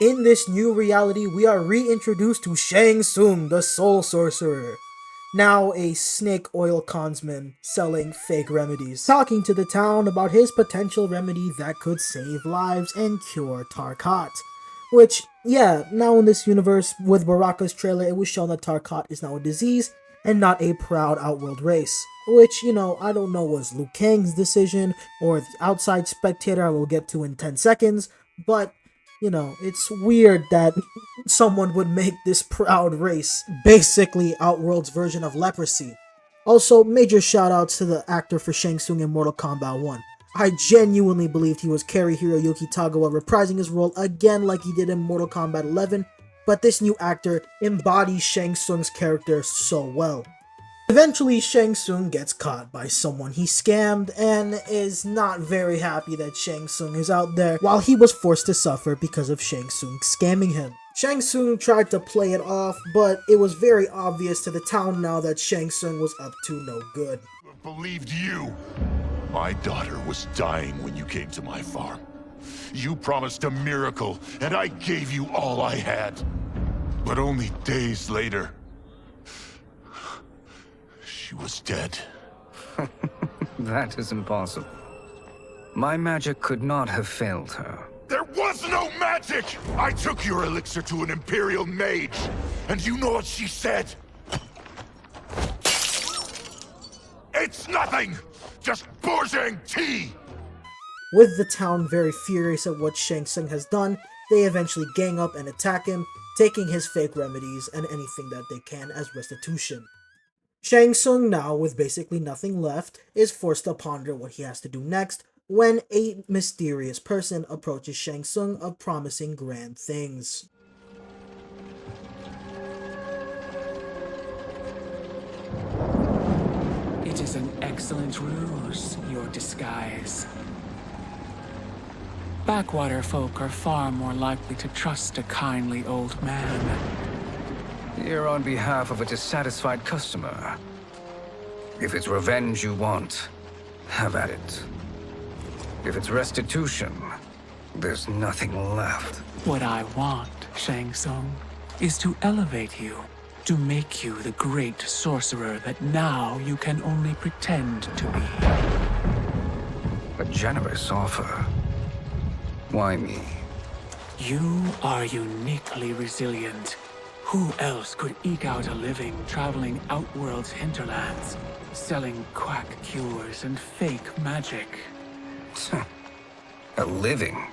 In this new reality, we are reintroduced to Shang Tsung, the Soul Sorcerer. Now a snake oil consman selling fake remedies, talking to the town about his potential remedy that could save lives and cure Tarkat. Which, yeah, now in this universe, with Baraka's trailer, it was shown that Tarkat is now a disease and not a proud outworld race. Which, I don't know was Liu Kang's decision or the outside spectator I will get to in 10 seconds, but it's weird that someone would make this proud race basically Outworld's version of leprosy. Also, major shoutouts to the actor for Shang Tsung in Mortal Kombat 1. I genuinely believed he was Kari Hiroyuki Tagawa reprising his role again like he did in Mortal Kombat 11, but this new actor embodies Shang Tsung's character so well. Eventually, Shang Tsung gets caught by someone he scammed and is not very happy that Shang Tsung is out there while he was forced to suffer because of Shang Tsung scamming him. Shang Tsung tried to play it off, but it was very obvious to the town now that Shang Tsung was up to no good. Believed you. My daughter was dying when you came to my farm. You promised a miracle, and I gave you all I had. But only days later, she was dead. That is impossible. My magic could not have failed her. There was no magic! I took your elixir to an Imperial mage, and you know what she said? It's nothing! Just bourgeois tea! With the town very furious at what Shang Tsung has done, they eventually gang up and attack him, taking his fake remedies and anything that they can as restitution. Shang Tsung, now with basically nothing left, is forced to ponder what he has to do next when a mysterious person approaches Shang Tsung of promising grand things. It is an excellent ruse, your disguise. Backwater folk are far more likely to trust a kindly old man. Here on behalf of a dissatisfied customer. If it's revenge you want, have at it. If it's restitution, there's nothing left. What I want, Shang Tsung, is to elevate you, to make you the great sorcerer that now you can only pretend to be. A generous offer. Why me? You are uniquely resilient. Who else could eke out a living traveling Outworld's hinterlands, selling quack cures and fake magic? A living?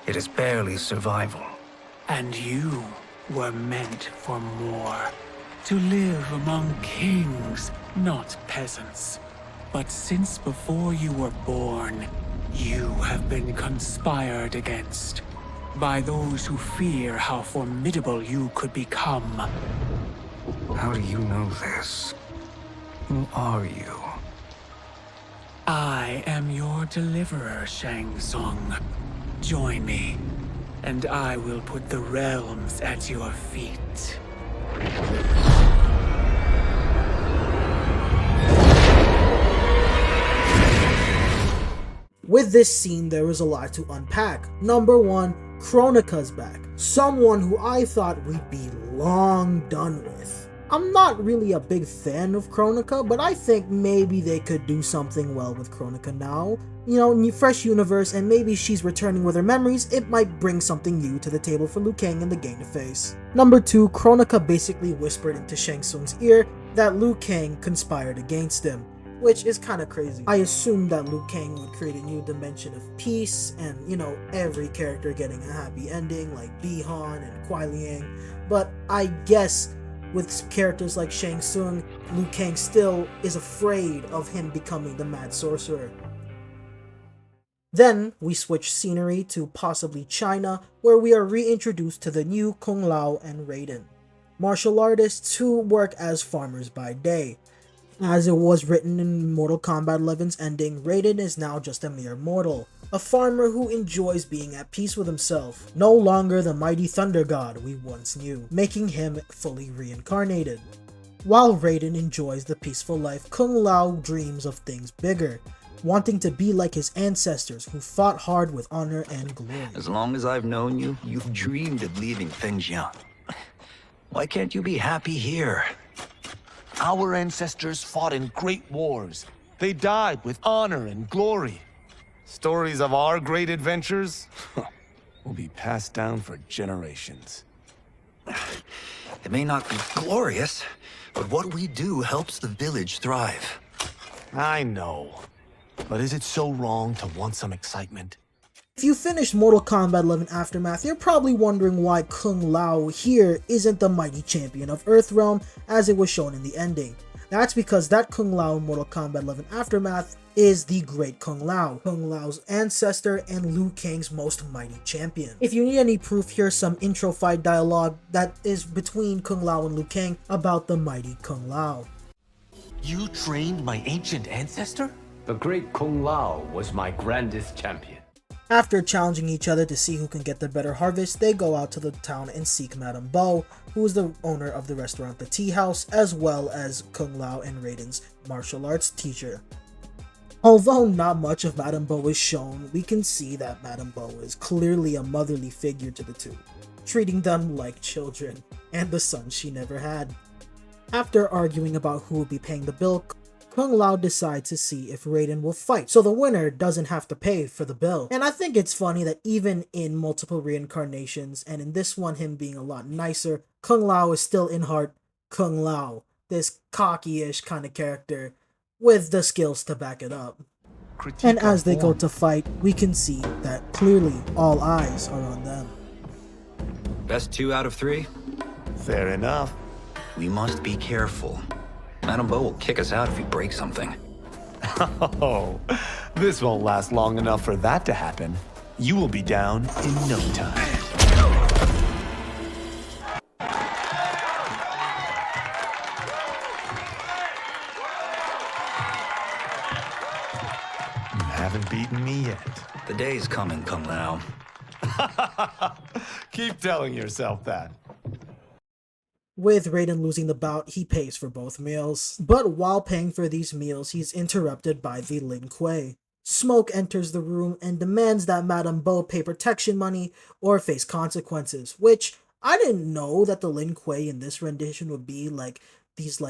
It is barely survival. And you were meant for more. To live among kings, not peasants. But since before you were born, you have been conspired against by those who fear how formidable you could become. How do you know this? Who are you? I am your deliverer, Shang Tsung. Join me, and I will put the realms at your feet. With this scene, there was a lot to unpack. Number one, Kronika's back. Someone who I thought we'd be long done with. I'm not really a big fan of Kronika, but I think maybe they could do something well with Kronika now. New fresh universe, and maybe she's returning with her memories. It might bring something new to the table for Liu Kang and the gang to face. Number two, Kronika basically whispered into Shang Tsung's ear that Liu Kang conspired against him, which is kind of crazy. I assumed that Liu Kang would create a new dimension of peace and, every character getting a happy ending like Bi-Han and Kuai Liang, but I guess with characters like Shang Tsung, Liu Kang still is afraid of him becoming the Mad Sorcerer. Then we switch scenery to possibly China, where we are reintroduced to the new Kung Lao and Raiden, martial artists who work as farmers by day. As it was written in Mortal Kombat 11's ending, Raiden is now just a mere mortal, a farmer who enjoys being at peace with himself, no longer the mighty thunder god we once knew, making him fully reincarnated. While Raiden enjoys the peaceful life, Kung Lao dreams of things bigger, wanting to be like his ancestors who fought hard with honor and glory. As long as I've known you, you've dreamed of leaving Fengjiang. Why can't you be happy here? Our ancestors fought in great wars. They died with honor and glory. Stories of our great adventures will be passed down for generations. It may not be glorious, but what we do helps the village thrive. I know. But is it so wrong to want some excitement? If you finished Mortal Kombat 11 Aftermath, you're probably wondering why Kung Lao here isn't the mighty champion of Earthrealm as it was shown in the ending. That's because that Kung Lao in Mortal Kombat 11 Aftermath is the great Kung Lao's ancestor and Liu Kang's most mighty champion. If you need any proof, here's some intro fight dialogue that is between Kung Lao and Liu Kang about the mighty Kung Lao. You trained my ancient ancestor? The great Kung Lao was my grandest champion. After challenging each other to see who can get the better harvest, they go out to the town and seek Madame Bo, who is the owner of the restaurant The Tea House, as well as Kung Lao and Raiden's martial arts teacher. Although not much of Madame Bo is shown, we can see that Madame Bo is clearly a motherly figure to the two, treating them like children, and the son she never had. After arguing about who will be paying the bill, Kung Lao decides to see if Raiden will fight, so the winner doesn't have to pay for the bill. And I think it's funny that even in multiple reincarnations, and in this one him being a lot nicer, Kung Lao is still in heart Kung Lao, this cocky-ish kind of character with the skills to back it up. And as they go to fight, we can see that clearly all eyes are on them. Best 2 out of 3? Fair enough. We must be careful. Madame Bo will kick us out if we break something. Oh, this won't last long enough for that to happen. You will be down in no time. You haven't beaten me yet. The day's coming, Kung Lao. Keep telling yourself that. With Raiden losing the bout, he pays for both meals. But while paying for these meals, he's interrupted by the Lin Kuei. Smoke enters the room and demands that Madame Bo pay protection money or face consequences, which I didn't know that the Lin Kuei in this rendition would be like these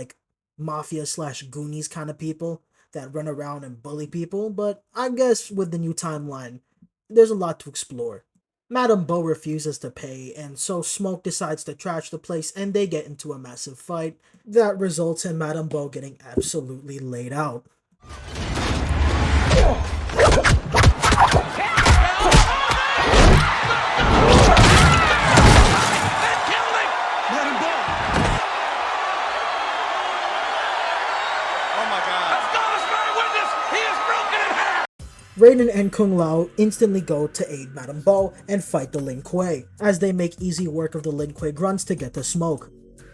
mafia/Goonies kind of people that run around and bully people, but I guess with the new timeline, there's a lot to explore. Madame Bo refuses to pay, and so Smoke decides to trash the place and they get into a massive fight that results in Madame Bo getting absolutely laid out. Raiden and Kung Lao instantly go to aid Madame Bo and fight the Lin Kuei, as they make easy work of the Lin Kuei grunts to get to Smoke.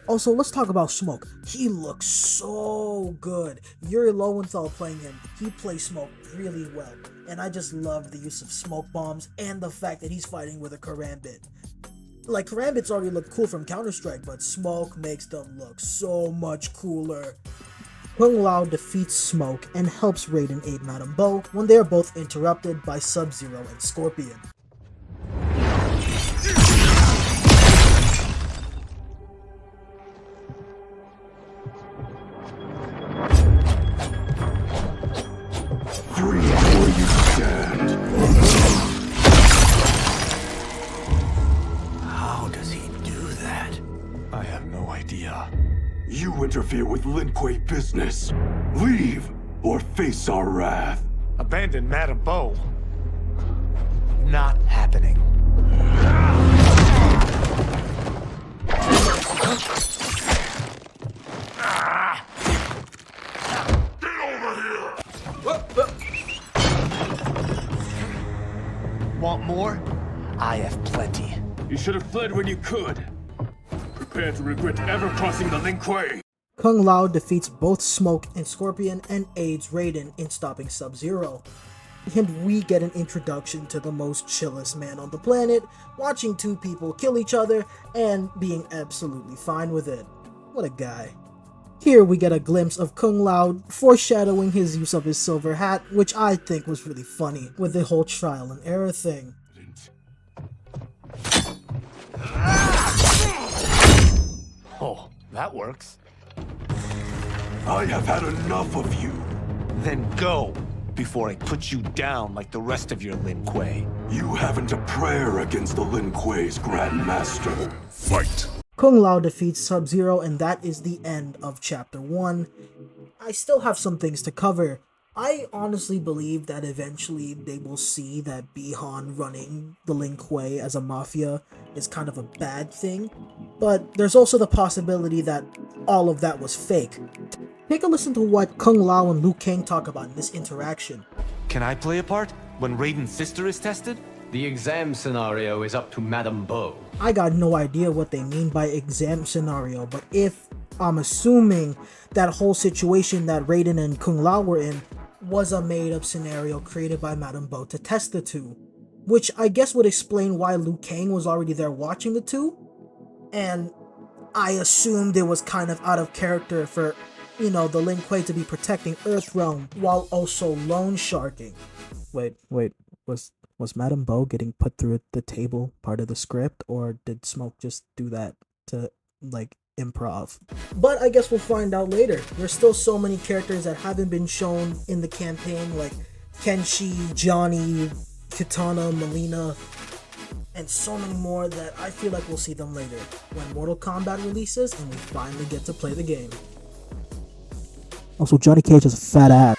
Also, let's talk about Smoke. He looks so good. Yuri Lowenthal playing him, he plays Smoke really well. And I just love the use of smoke bombs and the fact that he's fighting with a Karambit. Like, Karambits already look cool from Counter-Strike, but Smoke makes them look so much cooler. Kung Lao defeats Smoke and helps Raiden aid Madame Bo when they are both interrupted by Sub-Zero and Scorpion. Free where you stand. How does he do that? I have no idea. You interfere with Lin Kuei business. Leave or face our wrath. Abandon Madame Bo. Not happening. Want more? I have plenty. You should have fled when you could. Prepare to regret ever crossing the Lin Kuei. Kung Lao defeats both Smoke and Scorpion and aids Raiden in stopping Sub-Zero. And we get an introduction to the most chillest man on the planet, watching two people kill each other and being absolutely fine with it. What a guy. Here we get a glimpse of Kung Lao foreshadowing his use of his silver hat, which I think was really funny with the whole trial and error thing. Oh, that works. I have had enough of you. Then go, before I put you down like the rest of your Lin Kuei. You haven't a prayer against the Lin Kuei's Grand Master. Fight! Kung Lao defeats Sub-Zero, and that is the end of Chapter 1. I still have some things to cover. I honestly believe that eventually they will see that Bi-Han running the Lin Kuei as a mafia is kind of a bad thing, but there's also the possibility that all of that was fake. Take a listen to what Kung Lao and Liu Kang talk about in this interaction. Can I play a part when Raiden's sister is tested? The exam scenario is up to Madame Bo. I got no idea what they mean by exam scenario, but if I'm assuming that whole situation that Raiden and Kung Lao were in was a made-up scenario created by Madame Bo to test the two, which I guess would explain why Liu Kang was already there watching the two, and I assumed it was kind of out of character for, you know, the Lin Kuei to be protecting Earthrealm while also loan sharking. Wait, was Madame Bo getting put through the table part of the script, or did Smoke just do that to, like, improv? But I guess we'll find out later. There's still so many characters that haven't been shown in the campaign, like Kenshi, Johnny, Kitana, Melina, and so many more that I feel like we'll see them later when Mortal Kombat releases and we finally get to play the game. Also, Johnny Cage has a fat ass.